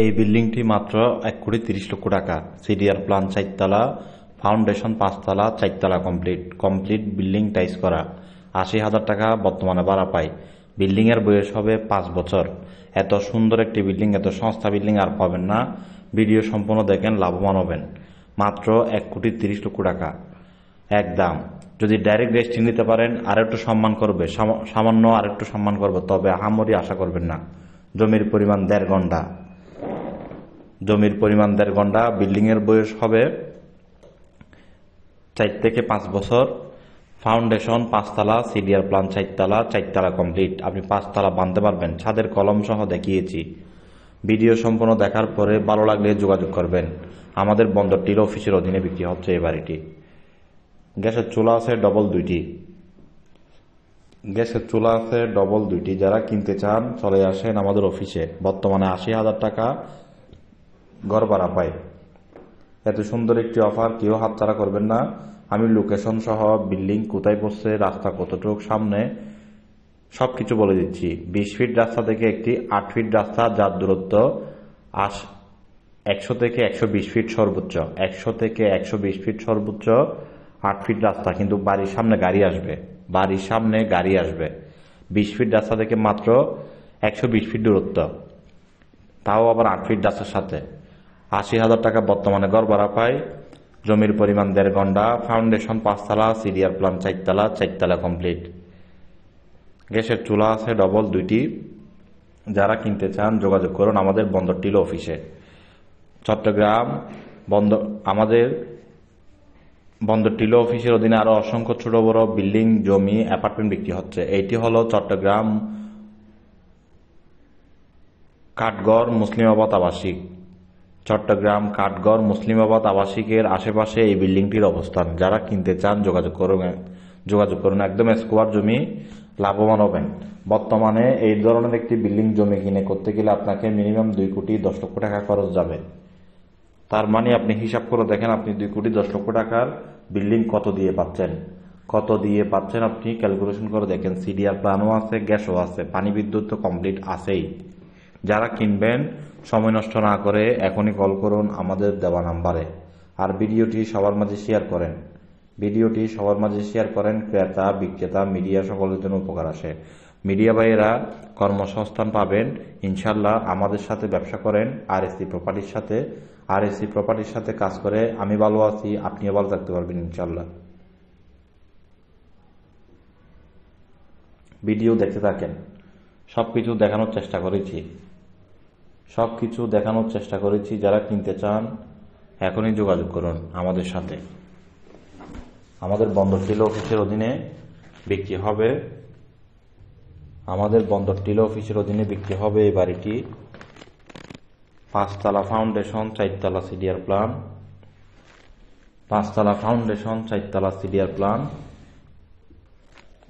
এই বিল্ডিংটি মাত্র 1,30,00,000 টাকা। সিডিআর প্ল্যান 4 তলা, ফাউন্ডেশন 5 তলা, 4 তলা কমপ্লিট বিল্ডিং টাইস করা। 80,000 টাকা বর্তমানে ভাড়া পায়। বিল্ডিং এর বয়স হবে 5 বছর। এত সুন্দর একটি বিল্ডিং, এত সস্তা বিল্ডিং আর পাবেন না। ভিডিও সম্পূর্ণ দেখেন, লাভবান হবেন। মাত্র 1,30,00,000 টাকা একদম। যদি ডাইরেক্ট রেজিস্ট্রি নিতে পারেন আর একটু সম্মান করবে, সামান্য আর একটু সম্মান করবে, তবে আহামরি আশা করবেন না। জমির পরিমাণ 1.5 ঘন্টা। বিল্ডিং এর বয়স হবে 4 থেকে 5 বছর। ফাউন্ডেশন 5 তলা, সিডিআর প্ল্যান 4 তলা, 4 তলা কমপ্লিট। আপনি 5 তলা বাঁধতে পারবেন, ছাদের কলম সহ দেখিয়েছি। ভিডিও সম্পূর্ণ দেখার পরে ভালো লাগলে যোগাযোগ করবেন। আমাদের বন্দর টিল অফিসের অধীনে বিক্রি হচ্ছে এই বাড়িটি। গ্যাসের চুলা আছে ডবল দুইটি। যারা কিনতে চান চলে আসেন আমাদের অফিসে। বর্তমানে 80,000 টাকা ঘর ভাড়া পায়। এত সুন্দর একটি অফার কেউ হাতছাড়া করবেন না। আমি লোকেশন সহ বিল্ডিং কোথায় পড়ছে, রাস্তা কতটুক সামনে সবকিছু বলে দিচ্ছি। 20 ফিট রাস্তা থেকে একটি 8 ফিট রাস্তা, যার দূরত্ব 100 থেকে 120 ফিট সর্বোচ্চ। 100 থেকে 120 ফিট সর্বোচ্চ 8 ফিট রাস্তা, কিন্তু বাড়ির সামনে গাড়ি আসবে। 20 ফিট রাস্তা থেকে মাত্র 120 ফিট দূরত্ব, তাও আবার 8 ফিট রাস্তার সাথে। 80,000 টাকা বর্তমানে ঘর ভাড়া পায়। জমির পরিমাণ 1.5 ঘন্টা। ফাউন্ডেশন 5 তলা, সিডিআর প্ল্যান 4 তলা, 4 তলা কমপ্লিট। গ্যাসের চুলা আছে ডবল দুইটি। যারা কিনতে চান যোগাযোগ করুন আমাদের বন্দর টিল অফিসে। চট্টগ্রাম আমাদের বন্দর টিল অফিসের অধীনে আরো অসংখ্য ছোট বড় বিল্ডিং, জমি, অ্যাপার্টমেন্ট বিক্রি হচ্ছে। এইটি হলো চট্টগ্রাম কাঠগড় মুসলিমাবাদ আবাসিকের আশেপাশে এই বিল্ডিংটির অবস্থান। যারা কিনতে চান যোগাযোগ করুন। একদম স্কোয়ার জমি, লাভবান হবেন। বর্তমানে এই ধরনের একটি বিল্ডিং জমি কিনে করতে গেলে আপনাকে মিনিমাম 2,10,00,000 টাকা খরচ যাবে। তার মানে আপনি হিসাব করে দেখেন, আপনি 2,10,00,000 টাকার বিল্ডিং কত দিয়ে পাচ্ছেন আপনি ক্যালকুলেশন করে দেখেন। সিডিআর প্ল্যানও আছে, গ্যাসও আছে, পানি বিদ্যুৎ তো কমপ্লিট আছেই। যারা কিনবেন সময় নষ্ট না করে এখনই কল করুন আমাদের দেওয়া নাম্বারে। আর ভিডিওটি সবার মাঝে শেয়ার করেন। ক্রেতা, বিক্রেতা, মিডিয়া সকলের জন্য উপকার আসে। মিডিয়া ভাইয়েরা কর্মসংস্থান পাবেন ইনশাল্লাহ। আমাদের সাথে ব্যবসা করেন আরএসসি প্রপার্টির সাথে কাজ করে আমি ভালো আছি, আপনিও ভালো থাকতে পারবেন ইনশাল্লাহ। ভিডিও দেখতে থাকেন। সবকিছু দেখানোর চেষ্টা করেছি। যারা কিনতে চান এখনই যোগাযোগ করুন আমাদের সাথে। আমাদের বন্দর টিল অফিসের অধীনে বিক্রি হবে এই বাড়িটি। 5 তলা ফাউন্ডেশন, 4 তলা সিডিআর প্ল্যান,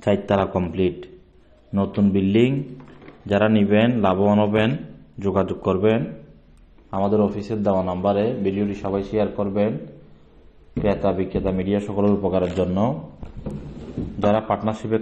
4 তলা কমপ্লিট। নতুন বিল্ডিং। যারা নিবেন লাভবান হবেন, যোগাযোগ করবেন আমাদের অফিসের দেওয়া নাম্বারে। ভিডিওটি সবাই শেয়ার করবেন ক্রেতা, বিক্রেতা, মিডিয়া সকলের উপকারের জন্য। যারা পার্টনারশিপে